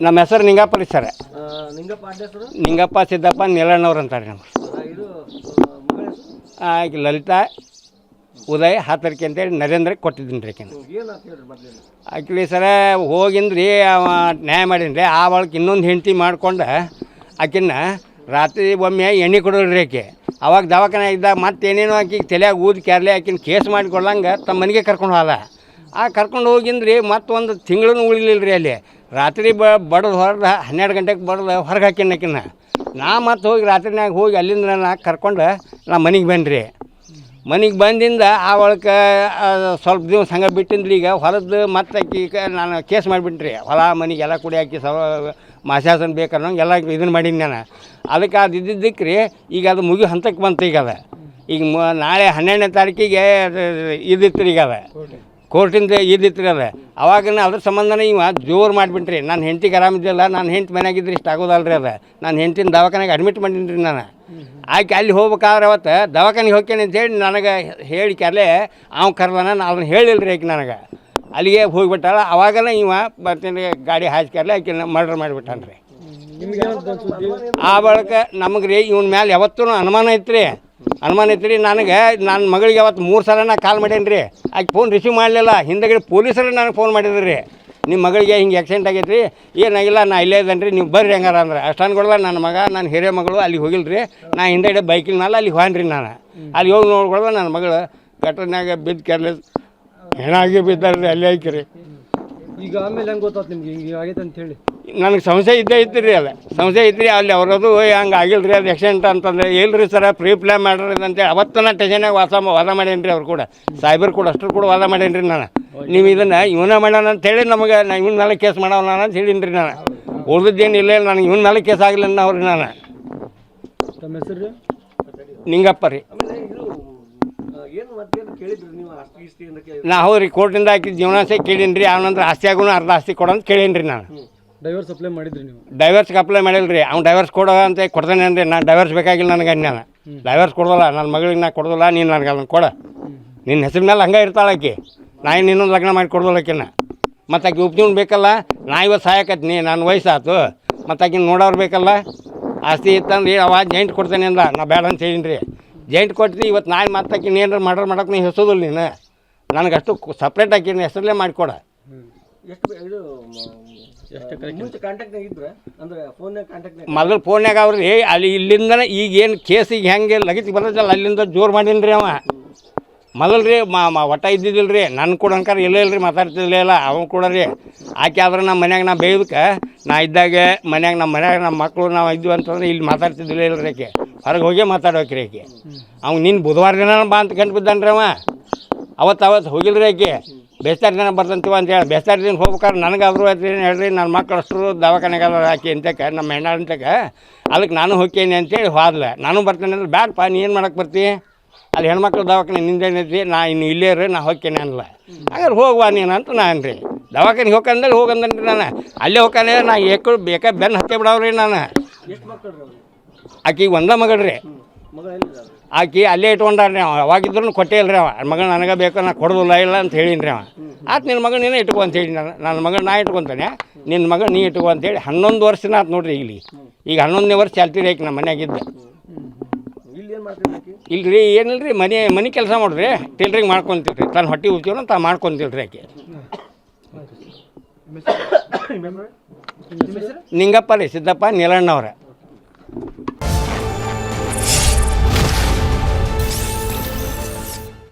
ನಮ್ಮ ಹೆಸರು ನಿಂಗಪ್ಪ ರೀ ಸರ್. ನಿಂಗಪ್ಪ ಅಡ್ಡ ಹೆಸರು? ನಿಂಗಪ್ಪ ಸಿದ್ದಪ್ಪ ನೀಲಣ್ಣವ್ರು ಅಂತಾರೆ ನಮ್ಮ. ಇದು ಮಗಳ ಹೆಸರು? ಲಲಿತಾ ಉದಯ್ ಹಾತರ್ಕಿ ಅಂತೇಳಿ ನರೇಂದ್ರಕ್ಕೆ ಕೊಟ್ಟಿದ್ದೀನಿ ರೀ. ಏನು ಅಂತ ಹೇಳ್ರಿ ಮೊದಲೇ? ಆಕ್ಚುಲಿ ಸರ ಹೋಗಿಂದ್ರಿ ಅವ ನ್ಯಾಯ ಮಾಡೀನಿ ರೀ. ಆ ಒಳಗೆ ಇನ್ನೊಂದು ಹೆಂಡತಿ ಮಾಡ್ಕೊಂಡು ಆಕಿನ್ನ ರಾತ್ರಿ ಒಮ್ಮೆ ಎಣ್ಣೆ ಕೊಡೋಲ್ರಿ ಆಕೆ. ಅವಾಗ ದವಾಖಾನೆ ಇದ್ದಾಗ ಮತ್ತೇನೇನೋ ಆಕಿಗೆ ತಲೆಯಾಗ ಊದಿ ಕ್ಯಾರ್ಲೆ ಆಕಿನ ಕೇಸ್ ಮಾಡಿಕೊಡ್ಲಂಗೆ ತಮ್ಮ ಮನೆಗೆ ಕರ್ಕೊಂಡು ಹೋದ. ಆ ಕರ್ಕೊಂಡು ಹೋಗಿಂದ್ರಿ ಮತ್ತೊಂದು ತಿಂಗಳೂ ಉಳಿಲಿಲ್ಲ ರೀ ಅಲ್ಲಿ. ರಾತ್ರಿ ಬಡದು ಹೊರದು 12 ಗಂಟೆಗೆ ಬಡ್ದು ಹೊರಗೆ ಹಾಕಿನ ಆಕಿನ. ನಾ ಮತ್ತೆ ಹೋಗಿ ರಾತ್ರಿನಾಗ ಹೋಗಿ ಅಲ್ಲಿಂದ ನಾ ಕರ್ಕೊಂಡು ನಾ ಮನೆಗೆ ಬಂದ್ರಿ. ಮನೆಗೆ ಬಂದಿಂದ ಆ ಒಳಗೆ ಸ್ವಲ್ಪ ದಿವಸ ಹಂಗೆ ಬಿಟ್ಟಿಂದ್ರಿ. ಈಗ ಹೊರದ್ದು ಮತ್ತೆ ಆಕಿ ನಾನು ಕೇಸ್ ಮಾಡಿಬಿಟ್ರಿ. ಹೊಲ ಮನೆಗೆ ಎಲ್ಲ ಕುಡಿ ಹಾಕಿ ಮಾಸಾಸನ ಬೇಕನ್ನೋಂಗೆ ಎಲ್ಲ ಇದನ್ನು ಮಾಡೀನಿ ನಾನು. ಅದಕ್ಕೆ ಅದು ಇದ್ದಿದ್ದಕ್ಕೆ ರೀ ಈಗ ಅದು ಮುಗಿ ಹಂತಕ್ಕೆ ಬಂತು. ಈಗ ಅದು ಈಗ ನಾಳೆ 12ನೇ ತಾರೀಕಿಗೆ ಇದಿತ್ತು ರೀ. ಈಗ ಅದು ಕೋರ್ಟಿಂದ ಇದ್ದಿತ್ತು ರೀ. ಅದು ಅವಾಗ ಅದ್ರ ಸಂಬಂಧನೇ ಇವ ಜೋರು ಮಾಡಿಬಿಟ್ರಿ. ನಾನು ಹೆಂಡ್ತಿಗೆ ಆರಾಮಿದ್ದಿಲ್ಲ, ನಾನು ಹೆಂಡ್ತಿ ಮನೆಯಾಗಿದ್ರೆ ಇಷ್ಟು ಆಗೋದಲ್ರಿ. ಅದು ನಾನು ಹೆಂಡ್ತಿನ ದವಾಖಾನೆಗೆ ಅಡ್ಮಿಟ್ ಮಾಡೀನಿ ರೀ ನಾನು. ಆಕೆ ಅಲ್ಲಿ ಹೋಗ್ಬೇಕಾದ್ರೆ ಅವತ್ತು ದವಾಖಾನೆಗೆ ಹೋಗ್ತೇನೆ ಅಂತೇಳಿ ನನಗೆ ಹೇಳಿ ಕ್ಯಾಲೆ ಅವ್ನು ಕರ್ದಾನ. ನಾನು ಅದನ್ನು ಹೇಳಿಲ್ಲ ರೀ ಆಕೆ ನನಗೆ. ಅಲ್ಲಿಗೆ ಹೋಗಿಬಿಟ್ಟಾಳ. ಅವಾಗನ ಇವ ಬರ್ತೀನಿ ಗಾಡಿ ಹಾಸ್ಕ್ಯಾರಲೆ ಆಕೆ ಮರ್ಡರ್ ಮಾಡಿಬಿಟ್ಟಾನ ರೀ. ಆ ಬಳಿಕ ನಮಗೆ ರೀ ಇವನ ಮೇಲೆ ಯಾವತ್ತೂ ಅನುಮಾನ ಐತ್ರಿ. ನನಗೆ ನನ್ನ ಮಗಳಿಗೆ ಯಾವತ್ತು 3 ಸಲ ನಾ ಕಾಲ್ ಮಾಡೇನಿ ರೀ. ಆಕೆ ಫೋನ್ ರಿಸೀವ್ ಮಾಡಲಿಲ್ಲ. ಹಿಂದಗಡೆ ಪೊಲೀಸರು ನನಗೆ ಫೋನ್ ಮಾಡಿದ್ರು ರೀ. ನಿಮ್ಮ ಮಗಳಿಗೆ ಹಿಂಗೆ ಆಕ್ಸಿಡೆಂಟ್ ಆಗೈತೆ ರೀ, ಏನಾಗಿಲ್ಲ, ನಾ ಇಲ್ಲೇ ಇದ್ದೇನೆ ರೀ, ನೀವು ಬರ್ರಿ ಹೆಂಗಾರ ಅಂದ್ರೆ. ಅಷ್ಟನ್ಕೊಡ್ದ ನನ್ನ ಮಗ ನನ್ನ ಹಿರಿಯ ಮಗಳು ಅಲ್ಲಿಗೆ ಹೋಗಿಲ್ಲ ರೀ. ನಾ ಹಿಂದಗಡೆ ಬೈಕಿನ ಮೇಲೆ ಅಲ್ಲಿಗೆ ಹೋಗ್ರಿ. ನಾನು ಅಲ್ಲಿ ಹೋಗಿ ನೋಡ್ಕೊಳ್ದ ನನ್ನ ಮಗಳು ಗಟ್ಟರ್ನಾಗ ಬಿದ್ದು ಕೆರ್ಲೆಸ್ ಹೆಣಾಗಿ ಬಿದ್ದಾರ ರೀ. ಅಲ್ಲಿ ಹಾಕಿರಿ. ಈಗ ಆಮೇಲೆ ಹೆಂಗೆ ಗೊತ್ತಾಯ್ತು ನಿಮ್ಗೆ ಹಿಂಗೆ ಆಗೈತೆ ಅಂತ ಹೇಳಿ? ನನಗೆ ಸಂಶಯ ಇದ್ದೇ ಇತ್ತು ರೀ. ಅದು ಸಂಶಯ ಇತ್ತು ರೀ. ಅಲ್ಲಿ ಅವ್ರದ್ದು ಹಂಗೆ ಆಗಿಲ್ಲ ರೀ, ಅದು ಆಕ್ಸಿಡೆಂಟ್ ಅಂತಂದ್ರೆ ಇಲ್ರಿ ಸರ ಪ್ರೀ ಪ್ಲ್ಯಾನ್ ಮಾಡ್ರಿ ಅಂತೇಳಿ ಅವತ್ತು ನಾ ಟೆನ್ಷನಾಗ ವಾದ ಮಾಡೇನಿ ರೀ. ಅವ್ರು ಕೂಡ ಸಾಯ್ಬರು ಕೂಡ ಅಷ್ಟರು ಕೂಡ ವಾದ ಮಾಡೇನಿ ರೀ ನಾನು. ನೀವು ಇದನ್ನು ಇವನ ಮಾಡೋಣ ಅಂತೇಳಿ ನಮಗೆ ನಾ ಇವನ ಮೇಲೆ ಕೇಸ್ ಮಾಡೋಣ ಅಂತ ಹೇಳೀನಿ ರೀ ನಾನು. ಉಳಿದಿದ್ದೇನಿಲ್ಲ, ನನಗೆ ಇವನ ಮೇಲೆ ಕೇಸ್ ಆಗಲಿಲ್ಲ ಅವ್ರಿಗೆ ನಾನು. ತಮ್ಮ ಹೆಸರು? ನಿಂಗಪ್ಪ ರೀ. ನಾ ಹೌದ್ರಿ ಕೋರ್ಟಿಂದ ಹಾಕಿ ಜೀವನಾಸೆ ಕೇಳೀನಿ ರೀ. ಆನಂತರ ಆಸ್ತಿಯಾಗೂ ಅರ್ಧ ಆಸ್ತಿ ಕೊಡೋಂತ ಕೇಳೀನಿ ರೀ ನಾನು. ಡೈವರ್ಸ್ ಅಪ್ಲೈ ಮಾಡಿದ್ರಿ ನೀವು? ಡೈವರ್ಸ್ಗೆ ಅಪ್ಲೈ ಮಾಡಿಲ್ಲ ರೀ. ಅವ್ನು ಡೈವರ್ಸ್ ಕೊಡೋ ಅಂತ ಕೊಡ್ತಾನೆ ಅಂದರೆ ನಾನು ಡೈವರ್ಸ್ ಬೇಕಾಗಿಲ್ಲ ನನಗೆ. ನಾನು ಡೈವರ್ಸ್ ಕೊಡೋಲ್ಲ, ನನ್ನ ಮಗಳಿಗೆ ನಾ ಕೊಡೋಲ್ಲ. ನೀನು ನನಗೆ ಅದನ್ನು ಕೊಡ, ನಿನ್ನ ಹೆಸರು ಮೇಲೆ ಹಂಗೆ ಇರ್ತಾಳೆ ಆಕೆ. ನಾ ಇನ್ನೊಂದು ಲಗ್ನ ಮಾಡಿ ಕೊಡೋಲ್ಲ ಆಕಿನ. ಮತ್ತು ಆಕೆ ಉಪ್ಜೀವನ ಬೇಕಲ್ಲ. ನಾ ಇವತ್ತು ಸಾಯಕತ್ನಿ, ನನ್ನ ವಯಸ್ಸಾಯ್ತು. ಮತ್ತು ಆಕಿನ ನೋಡೋರು ಬೇಕಲ್ಲ. ಆಸ್ತಿ ಇತ್ತಂದ್ರೆ ಅವ ಜಾಯಿಂಟ್ ಕೊಡ್ತೇನೆ ಅಂದ. ನಾ ಬೇಡ ಅಂತ ಹೇಳೀನಿ ರೀ. ಜಾಯಿಂಟ್ ಕೊಡ್ತೀನಿ. ಇವತ್ತು ನಾಳೆ ಮತ್ತೆ ಆಕಿನ ಏನಾರು ಮಾಡೋಕೆ ನೀನು ಹೆಸೋದಿಲ್ಲ ನೀನು. ನನಗಷ್ಟು ಸಪ್ರೇಟ್ ಆಕಿನ ಹೆಸರಲ್ಲೇ ಮಾಡಿಕೊಡ. ಮೊದಲು ಫೋನ್ಯಾಗ ಅವ್ರಿ ಅಲ್ಲಿ ಇಲ್ಲಿಂದ ಈಗೇನು ಕೇಸಿಗೆ ಹೆಂಗೆ ಲಗತಿ ಬರ್ತಲ್ಲ ಅಲ್ಲಿಂದ ಜೋರು ಮಾಡೀನಿ ರೀ. ಅವ ಮೊದಲು ರೀ ಒಟ್ಟ ಇದ್ದಿದ್ದಿಲ್ಲ ರೀ. ನನ್ನ ಕೂಡ ಅನ್ಕಾರ ಇಲ್ಲ ರೀ, ಮಾತಾಡ್ತಿದ್ದಿಲ್ಲ ಅವನು ಕೂಡ ರೀ. ಆಕೆ ಆದ್ರೆ ನಮ್ಮ ಮನ್ಯಾಗ ನಾ ಬೇಯ್ದಕ್ಕೆ ನಾ ಇದ್ದಾಗ ಮನ್ಯಾಗ ನಮ್ಮ ಮಕ್ಕಳು ನಾವು ಇದ್ವಿ ಅಂತಂದ್ರೆ ಇಲ್ಲಿ ಮಾತಾಡ್ತಿದ್ದಿಲ್ಲ ಇಲ್ಲ ರೀ. ಆಕೆ ಹೊರಗೆ ಹೋಗೇ ಮಾತಾಡೋಕ್ರಿ ಆಕೆ. ಅವ್ನು ನಿನ್ನ ಬುಧವಾರ ದಿನ ಬಾ ಅಂತ ಗಂಟು ಬಿದ್ದಾನೆ ರೀ. ಅವ ಅವತ್ತು ಹೋಗಿಲ್ಲ ರೀ. ಆಕೆ ಬೇಸ್ತಾರ ದಿನ ಬರ್ತಂತೀವ ಅಂತೇಳಿ ಬೇಸ್ತಾರ ದಿನ ಹೋಗ್ಬೇಕಾದ್ರೆ ನನಗಾದ್ರು ಆಯ್ತು ಹೇಳ್ರಿ. ನನ್ನ ಮಕ್ಕಳು ಅಷ್ಟರು ದವಾಖಾನೆಗೆ ಆಕೆ ಅಂತಕ್ಕೆ ನಮ್ಮ ಹೆಣ್ಣ ಅಂತಕ್ಕೆ. ಅದಕ್ಕೆ ನಾನು ಹೋಗ್ತೇನೆ ಅಂತೇಳಿ ಹೋದ್ಲ. ನಾನು ಬರ್ತೇನೆ ಅಂದ್ರೆ ಬ್ಯಾಡಪ್ಪ, ನೀ ಏನು ಮಾಡಕ್ಕೆ ಬರ್ತಿ, ಅಲ್ಲಿ ಹೆಣ್ಮಕ್ಳು ದವಾಖಾನೆ ನಿಂದೇನೈತಿ, ನಾ ಇನ್ನು ಇಲ್ಲೇ ರೀ, ನಾ ಹೋಗ್ತೇನೆ ಅನ್ನಲ್ಲ. ಹಾಗಾದ್ರೆ ಹೋಗುವ ನೀನು ಅಂತ ನಾನು ರೀ. ದವಾಖಾನೆಗೆ ಹೋಗಂದ್ರೆ ಹೋಗಂದ್ರಿ ನಾನು. ಅಲ್ಲೇ ಹೋಗ್ತಾನೆ ನಾ ಬೇಕಾ ಬೆನ್ನು ಹತ್ತೆ ಬಿಡವ್ರಿ ನಾನು. ಆಕೆಗೆ ಒಂದ ಮಗಳು ರೀ. ಆಕೆ ಅಲ್ಲೇ ಇಟ್ಕೊಂಡಾರ ರೀ. ಅವ ಅವಾಗಿದ್ರು ಕೊಟ್ಟೇ ಇಲ್ಲ ರೀ. ಅವ ಮಗಳು ನನಗೆ ಬೇಕು, ನಾ ಕೊಡೋದಿಲ್ಲ ಇಲ್ಲ ಅಂತ ಹೇಳೀನಿ ರೀ. ಅವ ಆತು ನಿನ್ನ ಮಗಳು ನೀನೇ ಇಟ್ಕೊ ಅಂತ ಹೇಳಿ ನನ್ನ ಮಗಳು ನಾ ಇಟ್ಕೊತಾನೆ, ನಿನ್ನ ಮಗಳು ನೀ ಇಟ್ಕೊ ಅಂತೇಳಿ 11 ವರ್ಷನ ಆತು ನೋಡ್ರಿ. ಈಗ 11ನೇ ವರ್ಷ ಚಾಲ್ತೀರಿ ಆಕೆ ನಮ್ಮ ಮನ್ಯಾಗಿದ್ದ. ಇಲ್ರಿ ಏನಿಲ್ಲ ರೀ, ಮನೆ ಕೆಲಸ ಮಾಡ್ರಿ, ಟೇಲ್ರಿಂಗ್ ಮಾಡ್ಕೊತಿಲ್ರಿ. ತನ್ನ ಹೊಟ್ಟೆ ಉಜ್ಜೋನ ತಾ ಮಾಡ್ಕೊತಿಲ್ರಿ ಆಕೆ. ನಿಂಗಪ್ಪ ರೀ ಸಿದ್ದಪ್ಪ ನೀಲಣ್ಣವ್ರ.